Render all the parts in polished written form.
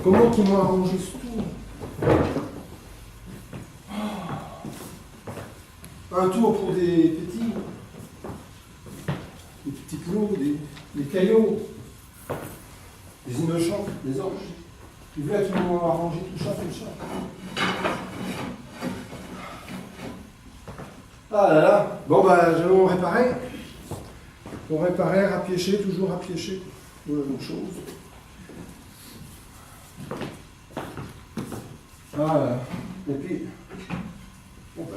Comment qu'ils m'ont arrangé ce tour? Un tour pour des petits plots, des caillots, des innocents, des anges. Ils voulaient qu'ils m'ont arrangé tout ça comme ça. Ah là là. Bon bah, j'allons réparer. On réparait, rapiécher, toujours rapiécher. Voilà, la même chose. Voilà. Et puis, bon bah,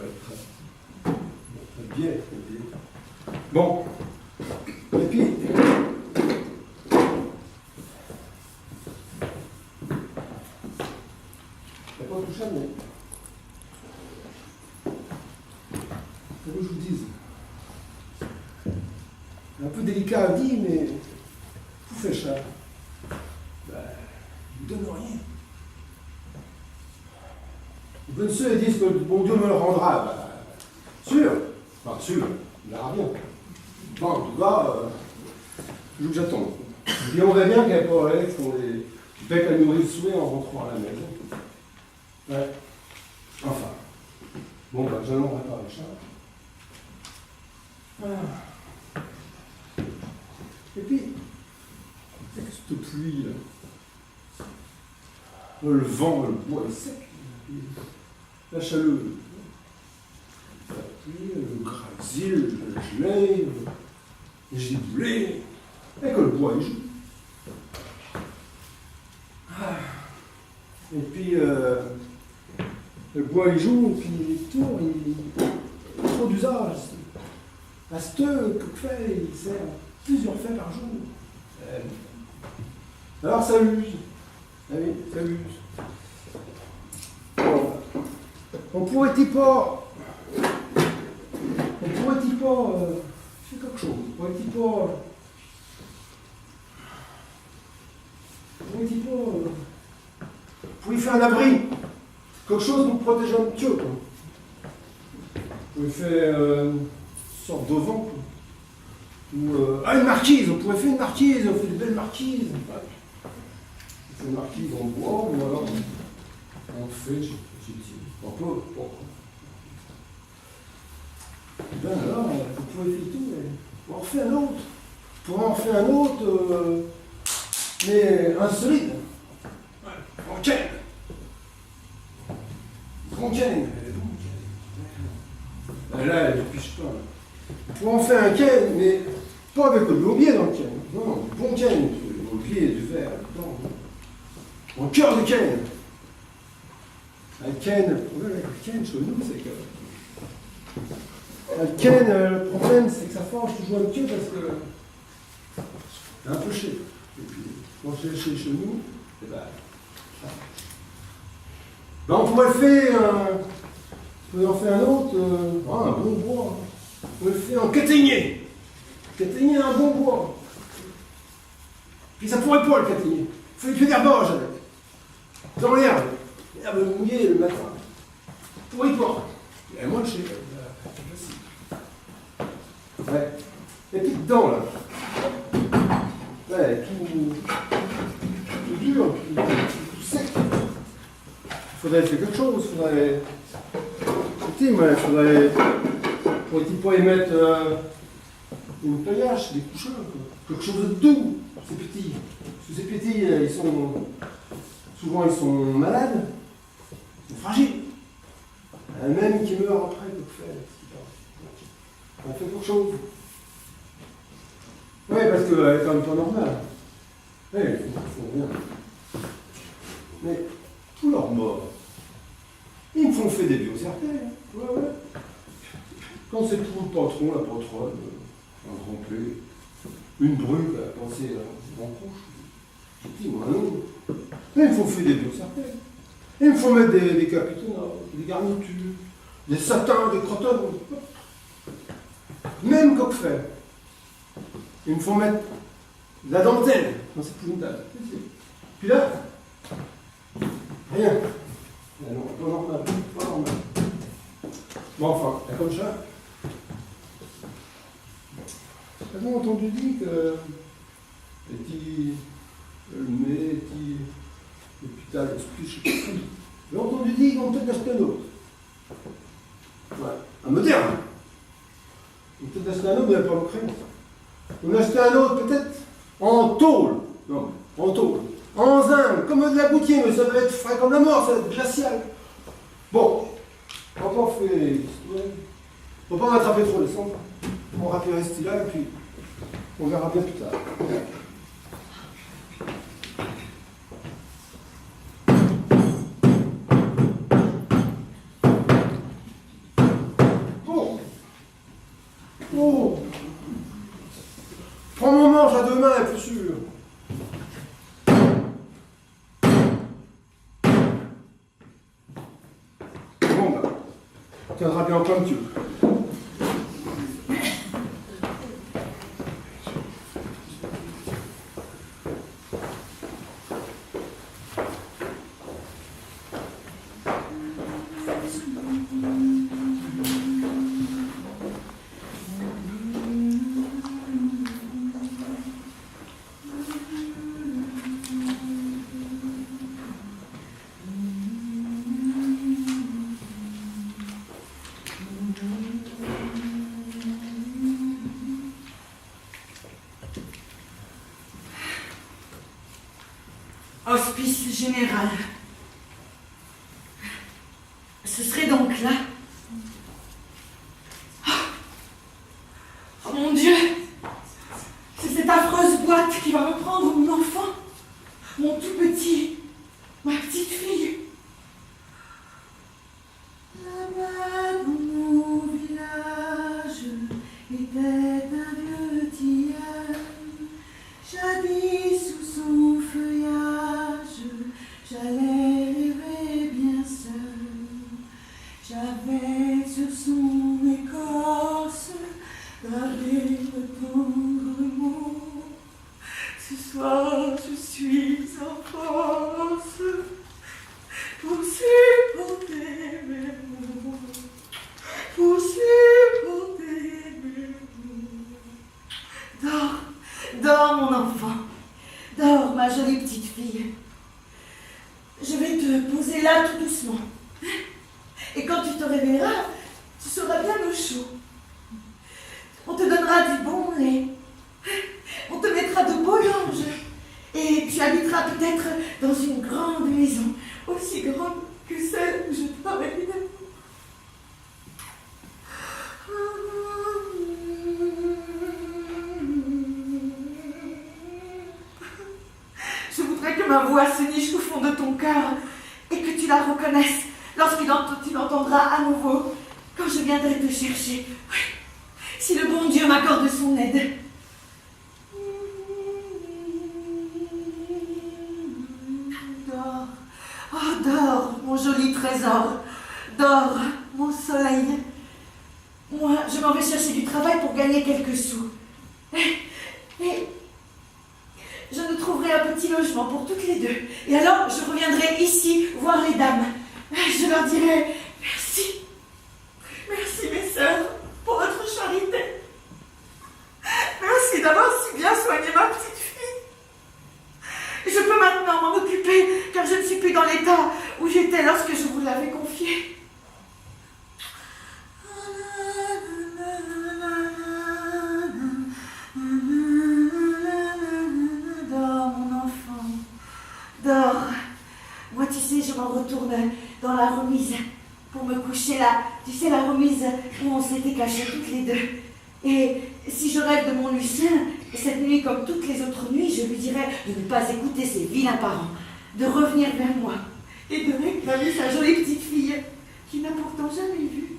très bien, très bien. Bon. Et puis, c'est pas tout ça, mais faut que je vous dise. Un peu délicat à dire, mais vous faites ça. Ben, ils ne donnent rien. Les bonnes sœurs disent que bon Dieu me le rendra. Ben, sûr. Enfin, sûr, il verra bien. Bon, en tout cas, j'attends. Et on voit bien qu'elles font des becs à nourrir le souhait en rentrant à la maison. Ouais. Enfin. Bon, ben, j'allons réparer ça. Voilà. Et puis, avec cette pluie, là, le vent, le bois est sec, la chaleur, la pluie, le grésil, le gelé, les giboulées, et que le bois il joue. Et puis, le bois il joue, et puis les tours, il a trop d'usage. À ce que fait, il sert plusieurs fois par jour. Alors ça use. Ah oui, ça use. Bon. On pourrait-il pas faire quelque chose? Pourrait-il faire un abri? Quelque chose pour protéger un petit peu. Vous pouvez faire une sorte de vent. Ou une marquise, on pourrait faire une marquise, on fait des belles marquises. On fait une marquise en bois, ou alors on fait, un peu. Bon. Ben alors, vous pouvez faire tout, on en fait un autre. On pourrait en faire un autre, mais un solide. Broncaine. Là, elle ne piche pas. On pourrait en faire un ken, mais pas avec le lobier dans le ken. Non, du bon ken, le lobier, du verre, dedans. En cœur de ken. Un ken, le problème avec le ken chez nous, c'est que. Le ken, le problème, c'est que ça forge toujours un pied parce que. C'est un peu cher. Et puis, quand c'est chez nous, et ben. Ben, on pourrait faire on peut en faire un autre, un bon bois. On le fait en caténier. Caténier, un bon bois. Puis ça pourrait pas le caténier. Il faut une pied d'herbage avec. Dans l'herbe. L'herbe mouillée le matin. Pourrait pas. Et moi, je sais. Ouais. Et puis dedans, là. Ouais, tout dur, tout sec. Il faudrait faire quelque chose. Il faudrait. Pourrait-il pas émettre une paillage, des couchins, quelque chose de doux, ces petits. Parce que ces petits, souvent ils sont malades, ils sont fragiles. Même qui meurt après, donc on fait quelque chose. Oui, parce qu'elle est quand même pas normale. Oui, il faut rien. Mais tous leurs morts, ils me font faire des biocertelles. Ouais. Quand c'est tout le patron, la patronne, un grand play, une brûle, à penser à un grand couche, je dis, moi non. Mais il faut faire des biocertelles. Et il faut mettre des capitonnats, des garnitures, des satins, des crotons. Même coquefait. Il me faut mettre de la dentelle dans cette punitale. Puis là, rien. Non, pas normal, pas normal. Bon, enfin, comme ça. J'ai entendu dire que les petits Putain, j'ai entendu dire qu'ils vont peut-être acheter un autre. Ouais, un moderne. Ils vont peut-être acheter un autre, mais pas l'Ukraine. On va acheter un autre, peut-être en tôle. Non, en tôle. En zinc, comme de la gouttière, mais ça va être frais comme la mort, ça va être glacial. Bon, quand on fait. Faut pas rattraper trop les cendres. On rappellera ce là et puis on verra bien plus tard. Bon. Oh. Prends mon manche à deux mains, plus sûr. Bon, bah, tiendra bien comme tu veux. Hospice général. Ce serait donc là. Oh mon Dieu! C'est cette affreuse boîte qui va me prendre mon enfant, mon tout petit, ma petite fille. Là-bas dans mon village était un vieux tilleul, jadis sous son feuillage, j'allais rêver bien seul. J'avais sur son écorce gravé le tendre mot. Ce soir je suis en force pour supporter mes maux, pour supporter mes maux. Dors, dors mon enfant, dors ma jolie petite fille. Je vais te poser là tout doucement. Et quand tu te réveilleras, tu seras bien au chaud. On te donnera du bon lait. On te mettra de beaux langes. Et tu habiteras peut-être dans une grande maison, aussi grande que celle où je travaille. Je voudrais que ma voix se niche au fond de ton cœur et que tu la reconnaisses lorsque tu l'entendras à nouveau, quand je viendrai te chercher. Oui. Si le bon Dieu m'accorde son aide. Dors, oh dors, mon joli trésor. Dors, mon soleil. Moi, je m'en vais chercher du travail pour gagner quelques sous. Et je nous trouverai un petit logement pour toutes les deux. Et alors, je reviendrai ici voir les dames. Je leur dirai merci. Merci, mes sœurs, pour votre charité. Merci d'avoir si bien soigné ma petite fille. Je peux maintenant m'en occuper, car je ne suis plus dans l'état où j'étais lorsque je vous l'avais confiée. Dors, mon enfant. Dors. Moi, tu sais, je m'en retourne dans la remise pour me coucher là. Tu sais, la remise où on s'était cachés toutes les deux. Et si je rêve de mon Lucien, cette nuit comme toutes les autres nuits, je lui dirais de ne pas écouter ses vilains parents, de revenir vers moi et de réclamer sa jolie petite fille qu'il n'a pourtant jamais vue.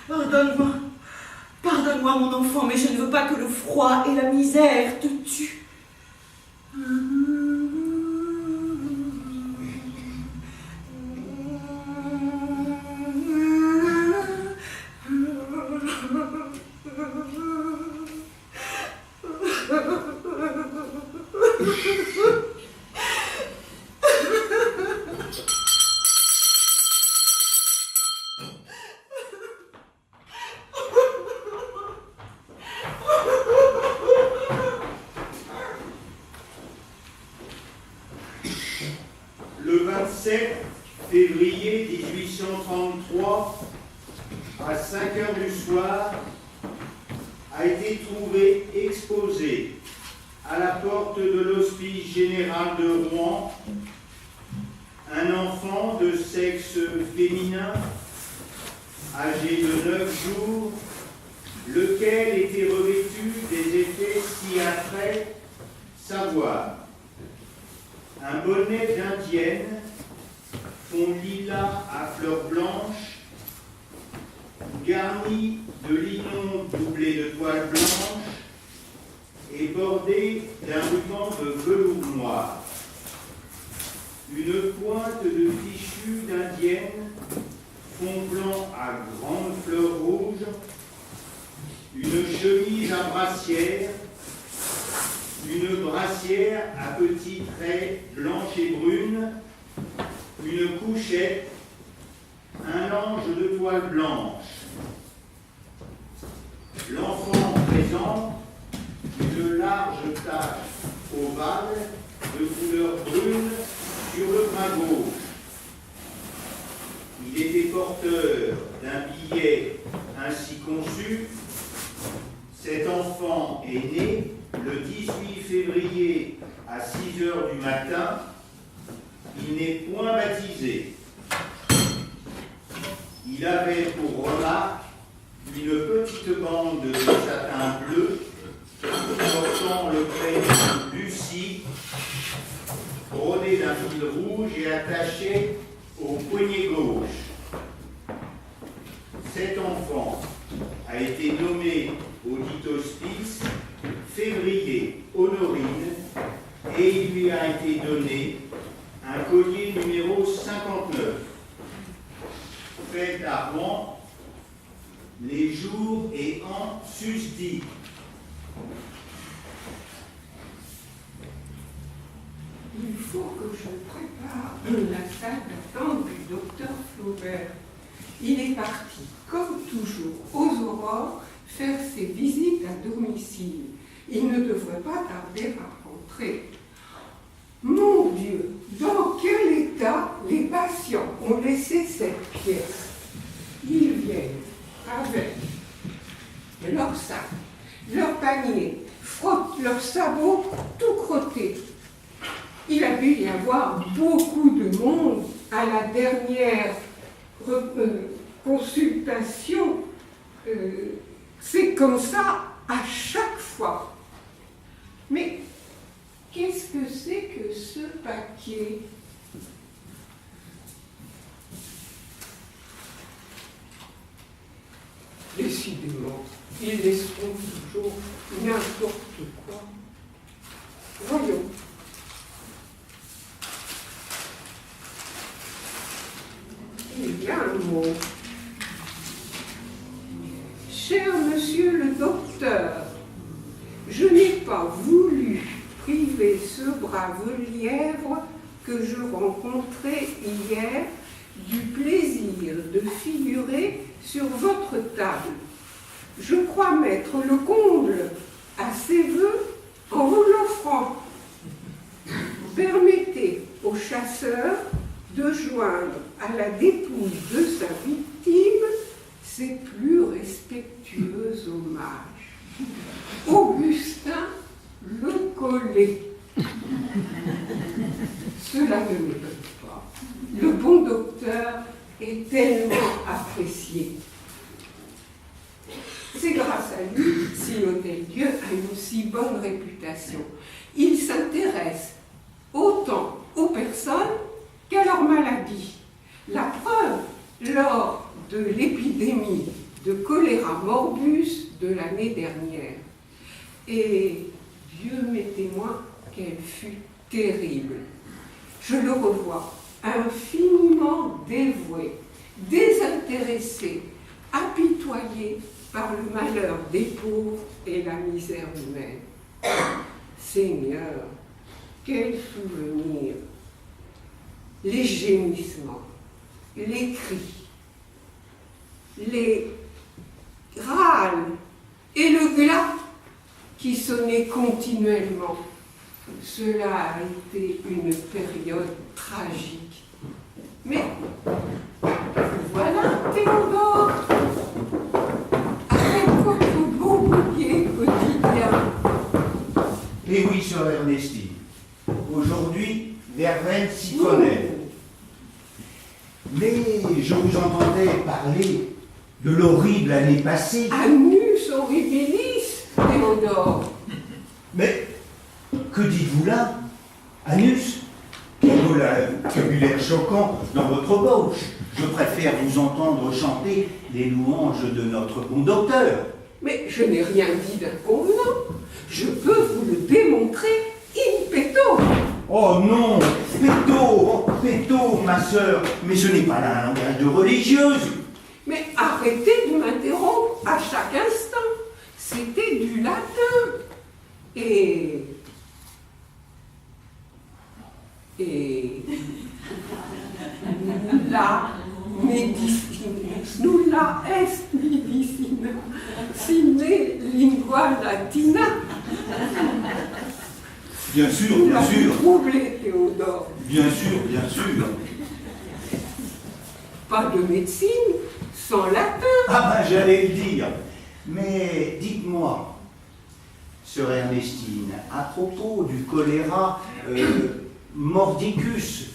Pardonne-moi, pardonne-moi mon enfant, mais je ne veux pas que le froid et la misère te tuent. Le 27 février 1833, à 5 heures du soir, a été trouvé exposé à la porte de l'Hospice général de Rouen un enfant de sexe féminin, âgé de 9 jours, lequel était revêtu des effets ci-après, savoir un bonnet d'indienne, fond lilas à fleurs blanches, garni de linon doublé de toile blanche et bordé d'un ruban de velours noir. Une pointe de fichu d'indienne, fond blanc à grandes fleurs rouges, une chemise à brassière, une brassière à petits traits blanches et brunes, une couchette, un ange de toile blanche. L'enfant présente une large tache ovale de couleur brune sur le bras gauche. Il était porteur d'un billet ainsi conçu. Cet enfant est né le 18 février à 6 heures du matin. Il n'est point baptisé. Il avait pour remarque une petite bande de satin bleu portant le prénom Lucie, brodé d'un fil rouge et attaché au poignet gauche. Cet enfant a été nommé au dit hospice Février Honorine et il lui a été donné un collier numéro 59, fait à Rouen les jours et ans susdits. Il faut que je prépare la salle d'attente du docteur Flaubert. Il est parti, comme toujours, aux aurores, faire ses visites à domicile. Il ne devrait pas tarder à rentrer. Mon Dieu, dans quel état les patients ont laissé cette pièce? Ils viennent avec leur sac, leur panier, frottent leurs sabots tout crottés. Il a dû y avoir beaucoup de monde à la dernière consultation. C'est comme ça à chaque fois. Mais qu'est-ce que c'est que ce paquet? Décidément, ils laisseront toujours n'importe quoi. Voyons. Il y a un mot. Cher monsieur le docteur, je n'ai pas voulu priver ce brave lièvre que je rencontrai hier du plaisir de figurer sur votre table. Je crois mettre le comble à ses vœux en vous l'offrant. Permettez au chasseur de joindre à la dépouille de sa victime ses plus respectueux hommages. Augustin Le Collet. Cela ne m'étonne pas. Le bon docteur est tellement apprécié. C'est grâce à lui si Hôtel-Dieu a une si bonne réputation. Il s'intéresse autant aux personnes qu'à leur maladie. La preuve, lors de l'épidémie de choléra morbus de l'année dernière. Et Dieu m'est témoin qu'elle fut terrible. Je le revois, infiniment dévoué, désintéressé, apitoyé par le malheur des pauvres et la misère humaine. Seigneur, quel souvenir! Les gémissements, les cris, les râles et le glas qui sonnaient continuellement. Cela a été une période période tragique. Mais voilà, Théodore, avec votre beau bouquet quotidien. Et oui, sœur Ernestine, aujourd'hui, Verlaine s'y connaît. Mais je vous entendais parler de l'horrible année passée. Annus horribilis, Théodore. Mais que dites-vous là, Anus? Quel vocabulaire choquant dans votre bouche. Je préfère vous entendre chanter les louanges de notre bon docteur. Mais je n'ai rien dit d'inconvenant. Je peux vous le démontrer in petto. Oh non, péto, ma sœur, mais ce n'est pas là un langage de religieuse. Mais arrêtez de m'interrompre à chaque instant. C'était du latin. Et nulla est medicina sine lingua latina. Bien sûr, Vous bien l'avez sûr. troublé, Théodore. Bien sûr, bien sûr. Pas de médecine sans latin. Ah ben j'allais le dire. Mais dites-moi, sœur Ernestine, à propos du choléra mordicus,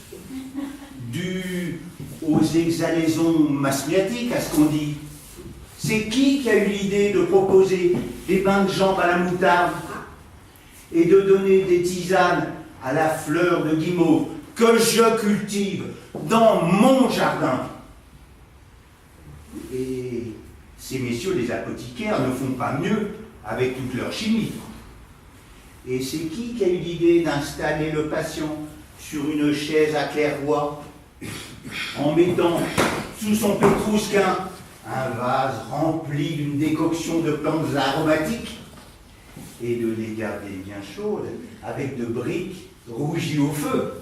dû aux exhalaisons masmiatiques, à ce qu'on dit, c'est qui a eu l'idée de proposer des bains de jambes à la moutarde et de donner des tisanes à la fleur de guimauve que je cultive dans mon jardin? Et ces messieurs les apothicaires ne font pas mieux avec toute leur chimie. Et c'est qui a eu l'idée d'installer le patient sur une chaise à claire-voie en mettant sous son pétrousquin un vase rempli d'une décoction de plantes aromatiques et de les garder bien chaudes avec de briques rougies au feu?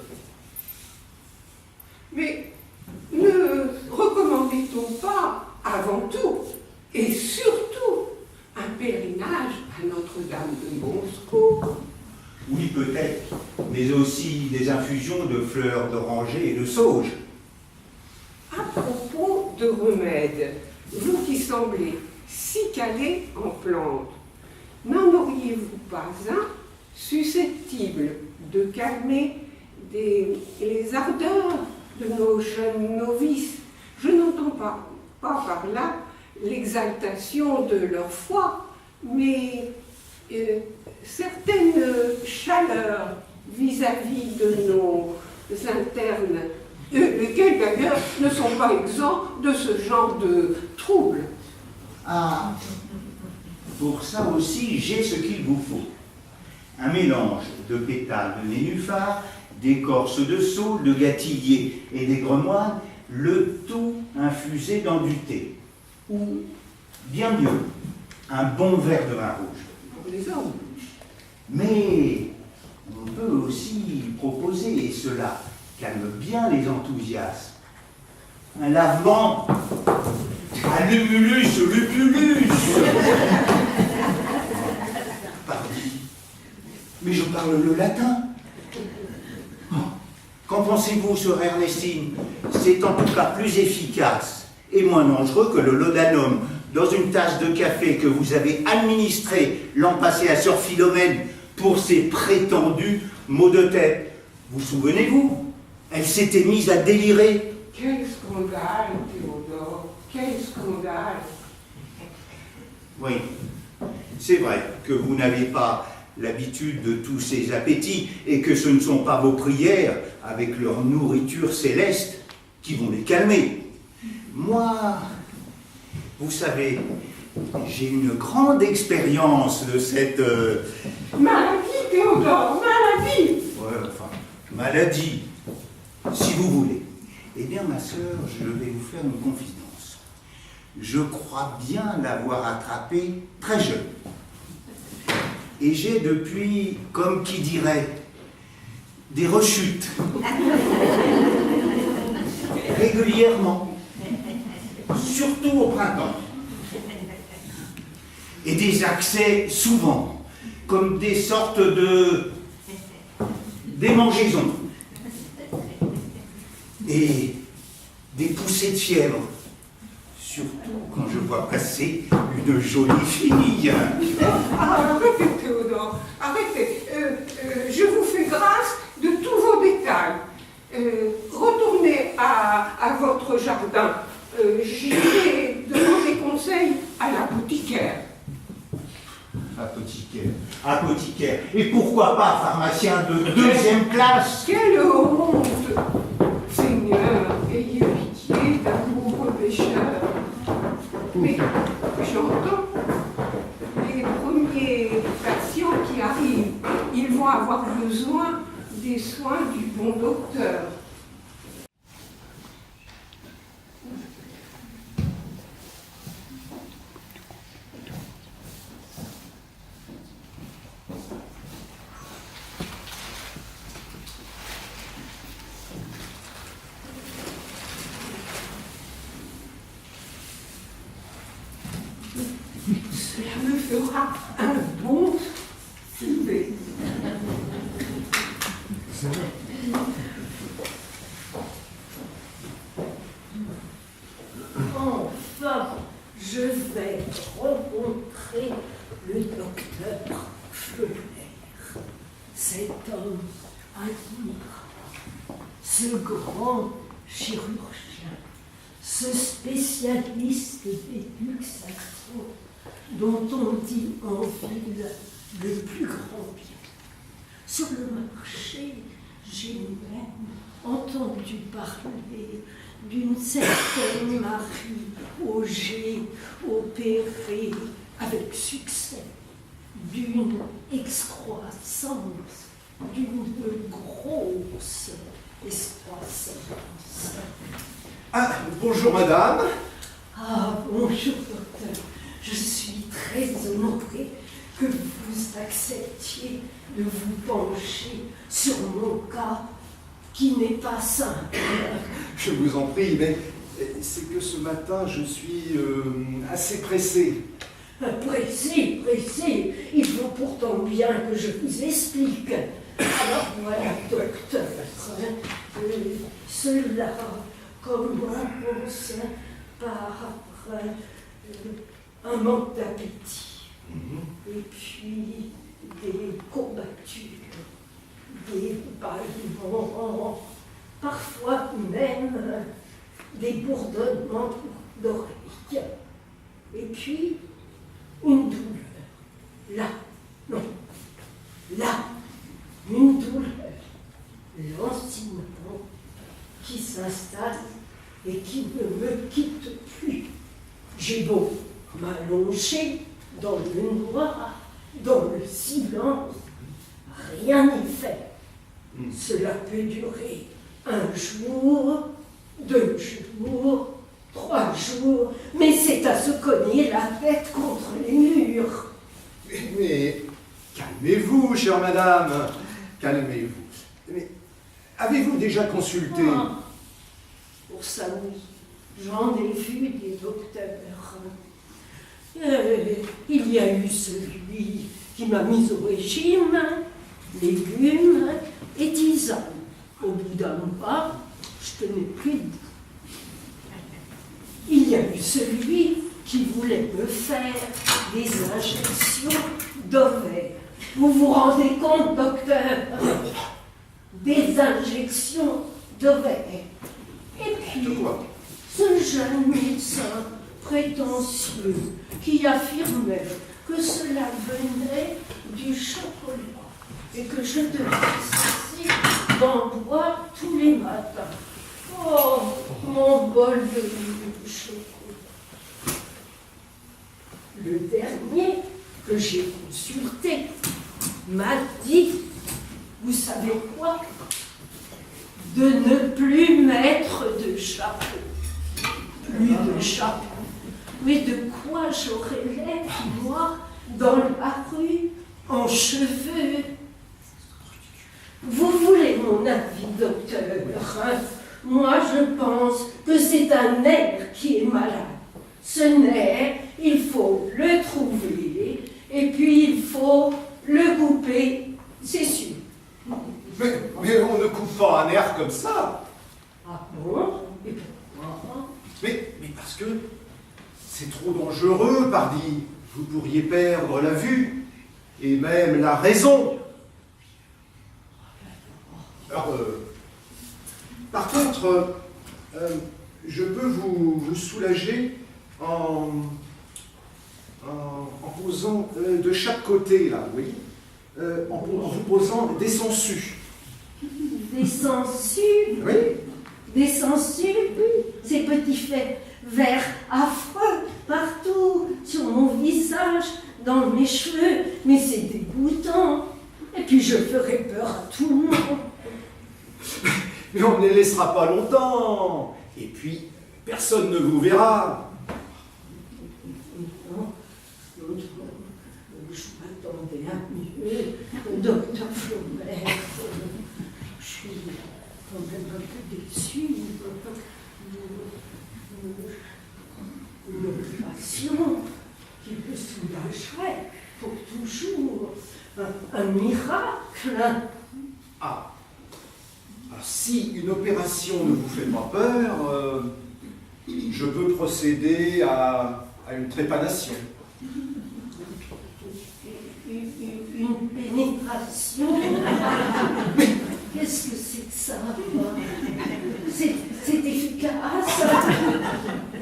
Mais ne recommandait-on pas, avant tout, et surtout, un pèlerinage à Notre-Dame de Bon Secours? Oui, peut-être, mais aussi des infusions de fleurs d'oranger et de sauge. À propos de remèdes, vous qui semblez si calé en plantes, n'en auriez-vous pas un susceptible de calmer les ardeurs de nos jeunes novices? Je n'entends pas par là l'exaltation de leur foi, mais certaines chaleurs vis-à-vis de nos internes, lesquels d'ailleurs ne sont pas exempts de ce genre de troubles. Ah, pour ça aussi, j'ai ce qu'il vous faut. Un mélange de pétales de nénuphar, d'écorce de saule, de gâtillier et des gremoines, le tout infusé dans du thé. Ou, bien mieux, un bon verre de vin rouge. Pour les hommes. Mais on peut aussi proposer, et cela calme bien les enthousiasmes, un lavement à l'humulus lupulus. Pardi, mais je parle le latin. Qu'en pensez-vous, sœur Ernestine? C'est en tout cas plus efficace et moins dangereux que le laudanum dans une tasse de café que vous avez administré l'an passé à sœur Philomène pour ses prétendus maux de tête. Vous souvenez-vous? Elle s'était mise à délirer. Quel scandale, Théodore, quel scandale! Oui, c'est vrai que vous n'avez pas l'habitude de tous ces appétits et que ce ne sont pas vos prières avec leur nourriture céleste qui vont les calmer. Moi, vous savez, j'ai une grande expérience de cette... Maladie, Théodore, maladie! Ouais, enfin, maladie, si vous voulez. Eh bien, ma sœur, je vais vous faire une confidence. Je crois bien l'avoir attrapée très jeune. Et j'ai depuis, comme qui dirait, des rechutes. Régulièrement. Surtout au printemps. Et des accès souvent, comme des sortes de démangeaisons. et des poussées de fièvre. Surtout quand je vois passer une jolie fille. Arrêtez, Théodore, arrêtez. Je vous fais grâce de tous vos détails. Retournez à votre jardin. J'irai demander conseil à l'apothicaire. Apothicaire. Et pourquoi pas pharmacien de deuxième classe? Quelle honte! Seigneur, ayez pitié d'un pauvre pécheur. Mais j'entends les premiers patients qui arrivent. Ils vont avoir besoin des soins du bon docteur. Cela me fera un bon souper. Enfin, je vais rencontrer le docteur Fleubert. Cet homme admirable, ce grand chirurgien, ce spécialiste des luxations dont on dit en ville le plus grand bien. Sur le marché, j'ai même entendu parler d'une certaine Marie Auger opérée avec succès, d'une excroissance, d'une grosse excroissance. Ah, bonjour madame. Ah, bonjour docteur, je suis très honorée que vous acceptiez de vous pencher sur mon cas qui n'est pas simple. Je vous en prie, mais c'est que ce matin je suis assez pressé. Pressé, il faut pourtant bien que je vous explique. Alors voilà, docteur, cela commence par un manque d'appétit, et puis des courbatures, des bâillements, parfois même des bourdonnements d'oreilles, et puis une douleur. Là, non, là, une douleur lancinante qui s'installe et qui ne me quitte plus. J'ai beau m'allonger dans le noir, dans le silence, rien n'y fait. Cela peut durer 1 jour, 2 jours, 3 jours, mais c'est à se cogner la tête contre les murs. Mais calmez-vous, chère madame, calmez-vous. Mais avez-vous déjà consulté? Ah, pour ça, oui, j'en ai vu des docteurs. Il y a eu celui qui m'a mise au régime, légumes et tisane. Au bout d'un mois, je tenais plus debout. Il y a eu celui qui voulait me faire des injections d'ovaires. Vous vous rendez compte, docteur? Des injections d'ovaires. Et puis, ce jeune médecin prétentieux qui affirmait que cela venait du chocolat et que je devais cesser d'en boire tous les matins. Oh, mon bol de chocolat. Le dernier que j'ai consulté m'a dit, vous savez quoi? De ne plus mettre de chapeau. Plus de chapeau. Mais de quoi j'aurais l'air, moi, dans la rue, en cheveux? Vous voulez mon avis, docteur? Moi, je pense que c'est un nerf qui est malade. Ce nerf, il faut le trouver, et puis il faut le couper, c'est sûr. Mais on ne coupe pas un nerf comme ça. Ah bon? Et pourquoi? Mais parce que c'est trop dangereux, pardi. Vous pourriez perdre la vue et même la raison. Alors, par contre, je peux vous soulager en posant de chaque côté, là, vous voyez, en vous posant des sangsues. Des sangsues? Oui. Des sangsues? Ces petits faits verts affreux partout, sur mon visage, dans mes cheveux, mais c'est dégoûtant. Et puis je ferai peur à tout le monde. Mais on ne les laissera pas longtemps. Et puis, personne ne vous verra. Non, je m'attendais à mieux, docteur Flaubert. Je suis quand même un peu déçue. Une opération qui me soulagerait pour toujours. Un miracle. Ah. Alors, si une opération ne vous fait pas peur, je peux procéder à une trépanation. Une pénétration. Qu'est-ce que c'est que ça? C'est efficace.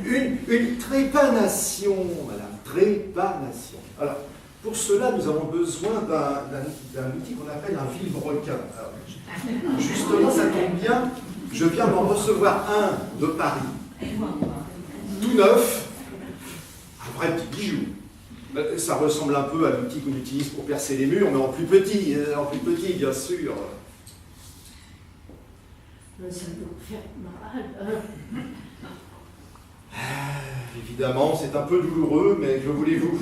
Une trépanation, madame, trépanation. Alors, pour cela, nous avons besoin d'un outil qu'on appelle un vilebrequin. Alors, justement, ça tombe bien, je viens d'en recevoir un de Paris, tout neuf, un vrai petit bijou. Ça ressemble un peu à l'outil qu'on utilise pour percer les murs, mais en plus petit, bien sûr. Ça doit faire mal. Évidemment, c'est un peu douloureux, mais que voulez-vous?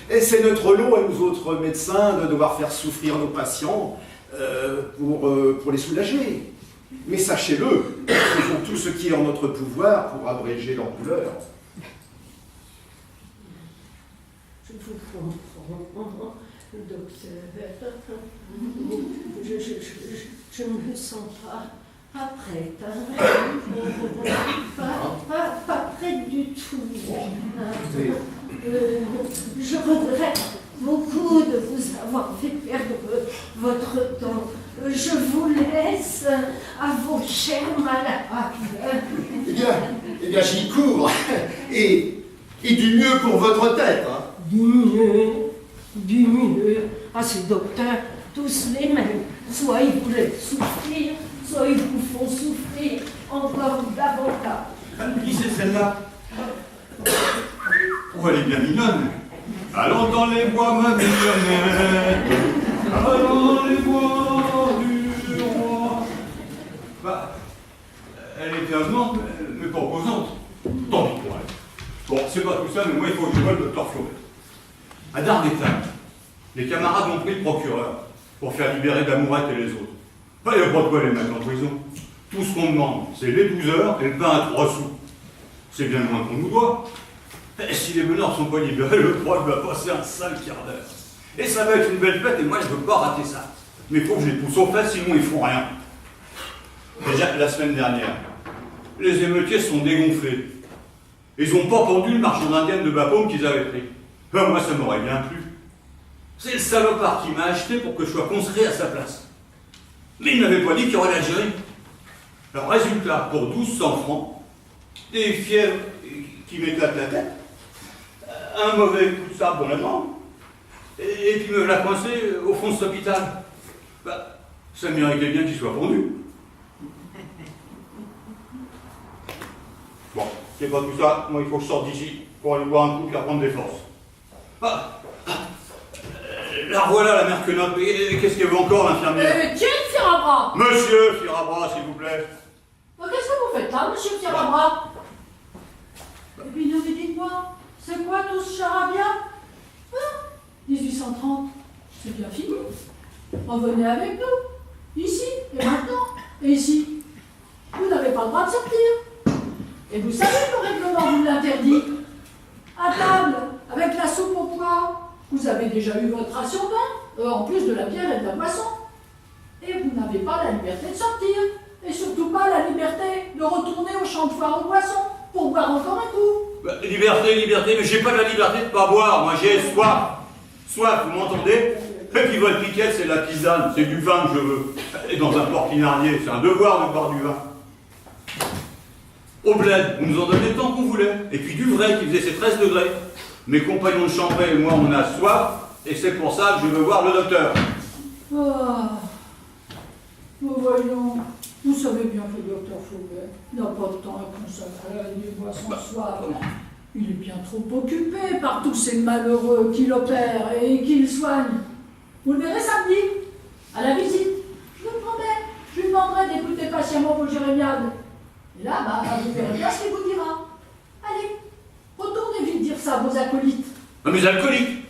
Et c'est notre lot à nous autres médecins de devoir faire souffrir nos patients pour les soulager. Mais sachez-le, nous faisons tout ce qui est en notre pouvoir pour abréger leur douleur. Je vous comprends, docteur. Je ne me sens pas prête. Pas prête du tout. Je regrette beaucoup de vous avoir fait perdre votre temps. Je vous laisse à vos chers malades. Eh bien, j'y cours. Et du mieux pour votre tête. Hein. Du mieux. Ah, ces docteurs, tous les mêmes. Soit ils vous laissent souffrir, soit ils vous font souffrir encore davantage. Qui c'est celle-là? Oh, elle est bien mignonne. Allons dans les bois, ma mignonnette. Allons dans les bois du roi. Bah, elle était avenante, mais pas opposante. Tant pis pour elle. Bon, c'est pas tout ça, mais moi, il faut que je voie le docteur Flaubert. À Darnétal, les camarades ont pris le procureur pour faire libérer Damourette et les autres. Il n'y a pas de quoi les mettre en prison. Tout ce qu'on demande, c'est les 12 heures et le pain à 3 sous. C'est bien loin qu'on nous doit. Et si les meneurs ne sont pas libérés, le proc va passer un sale quart d'heure. Et ça va être une belle fête et moi je ne veux pas rater ça. Mais il faut que je les pousse aux fesses, sinon ils font rien. Déjà, la semaine dernière, les émeutiers se sont dégonflés. Ils n'ont pas pendu le marchand d'Indienne de Bapaume qu'ils avaient pris. Moi ça m'aurait bien plu. C'est le salopard qui m'a acheté pour que je sois conscrit à sa place. Mais il n'avait pas dit qu'il y aurait l'Algérie. Alors résultat, pour 1200 francs, des fièvres qui m'éclatent la tête, un mauvais coup de sabre dans la jambe, et puis me l'a coincé au fond de cet hôpital. Bah, ça méritait bien qu'il soit pendu. Bon, c'est pas tout ça, moi il faut que je sorte d'ici pour aller boire un coup et reprendre des forces. La revoilà, la mère Quenotte. Qu'est-ce qu'elle veut encore, l'infirmière? Tiens, Firabras! Monsieur Firabras, s'il vous plaît. Qu'est-ce que vous faites là, monsieur Firabras? Et puis, nous dites-moi, c'est quoi tout ce charabia? 1830, c'est bien fini. Revenez avec nous, ici et maintenant. Et ici, vous n'avez pas le droit de sortir. Et vous savez que le règlement vous l'interdit. À table, avec la soupe au pois, vous avez déjà eu votre ration de vin, en plus de la bière et de la boisson. Et vous n'avez pas la liberté de sortir. Et surtout pas la liberté champ de foire aux poissons pour boire encore un coup. Bah, liberté, liberté, mais j'ai pas la liberté de pas boire. Moi, j'ai soif. Soif, vous m'entendez? Et puis votre piquette, c'est de la tisane, c'est du vin que je veux. Et dans un portinarier, c'est un devoir de boire du vin. Au bled, vous nous en donnez tant qu'on voulait. Et puis du vrai qui faisait ses 13 degrés. Mes compagnons de chambrée et moi, on a soif, et c'est pour ça que je veux voir le docteur. Ah, oh, voyons, vous savez bien que le docteur Flaubert n'a pas de temps à consacrer à des boissons soif. Il est bien trop occupé par tous ces malheureux qu'il opère et qu'il soigne. Vous le verrez samedi, à la visite. Je vous promets, je lui demanderai d'écouter patiemment vos jérémiades. Et là, vous verrez bien ce qu'il vous dira. Allez, retournez vite dire ça à vos acolytes. Ah, mes alcooliques.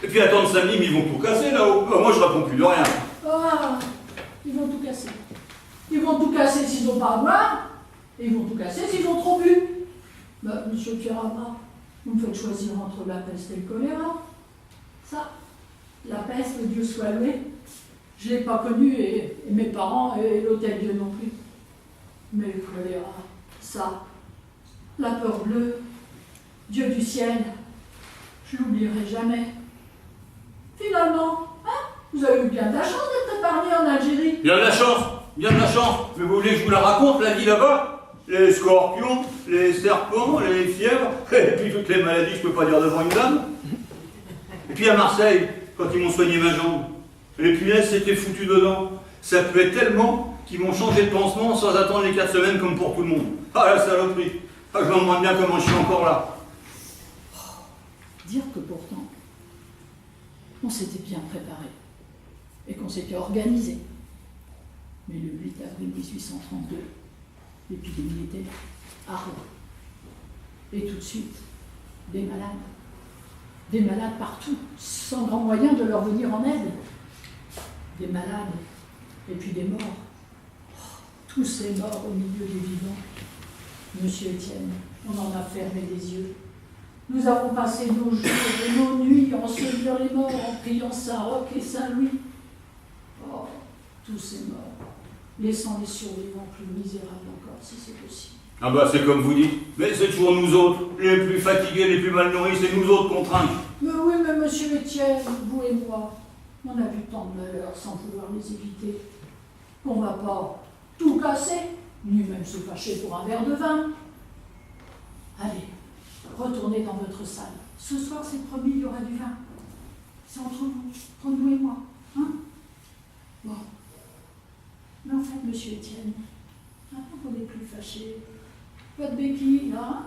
Et puis attendre samedi, mais ils vont tout casser là-haut. Moi, je réponds plus de rien. Ah, ils vont tout casser. Ils vont tout casser s'ils n'ont pas à boire, et ils vont tout casser s'ils ont trop bu. Monsieur Pierre-Abra, vous me faites choisir entre la peste et le choléra. Ça, la peste, Dieu soit loué, je ne l'ai pas connue, et mes parents, et l'Hôtel-Dieu non plus. Mais le choléra, ça, la peur bleue, Dieu du ciel, je l'oublierai jamais. Finalement, vous avez eu bien de la chance d'être épargné en Algérie. Bien de la chance, bien de la chance. Mais vous voulez que je vous la raconte, la vie là-bas? Les scorpions, les serpents, les fièvres, et puis toutes les maladies que je peux pas dire devant une dame. Et puis à Marseille, quand ils m'ont soigné ma jambe, les punaises s'étaient foutues dedans. Ça puait tellement qu'ils m'ont changé de pansement sans attendre les 4 semaines comme pour tout le monde. Ah, la saloperie. Ah, je me demande bien comment je suis encore là. Dire que pourtant, on s'était bien préparé et qu'on s'était organisé. Mais le 8 avril 1832, l'épidémie était à Rouen. Et tout de suite, des malades partout, sans grand moyen de leur venir en aide. Des malades, et puis des morts. Tous ces morts au milieu des vivants. Monsieur Étienne, on en a fermé les yeux. Nous avons passé nos jours et nos nuits à ensevelir les morts, en priant Saint-Roch et Saint-Louis. Oh, tous ces morts, laissant les survivants plus misérables encore, si c'est possible. Ah bah c'est comme vous dites, mais c'est toujours nous autres, les plus fatigués, les plus mal nourris, c'est nous autres qu'on trinque. Mais oui, mais monsieur Étienne, vous et moi, on a vu tant de malheurs sans pouvoir les éviter. On va pas tout casser, ni même se fâcher pour un verre de vin. Allez, retournez dans votre salle. Ce soir, c'est promis, il y aura du vin. C'est entre nous et moi. Hein? Bon. Mais en fait, monsieur Étienne, maintenant qu'on n'est plus fâché, votre béquille, hein?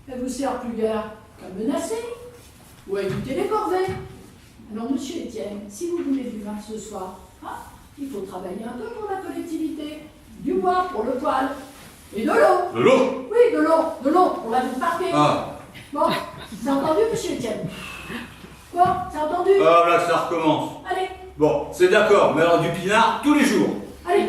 Elle vous sert plus guère qu'à menacer ou à éviter les corvées. Alors, monsieur Étienne, si vous voulez du vin ce soir, hein, il faut travailler un peu pour la collectivité. Du bois pour le poêle. Et de l'eau. De l'eau? Oui, de l'eau pour la vie parquet. Ah. Bon, c'est entendu, monsieur Étienne? Quoi? C'est entendu? Ah là, ça recommence. Allez, Bon, c'est d'accord, mais alors du pinard tous les jours. allez,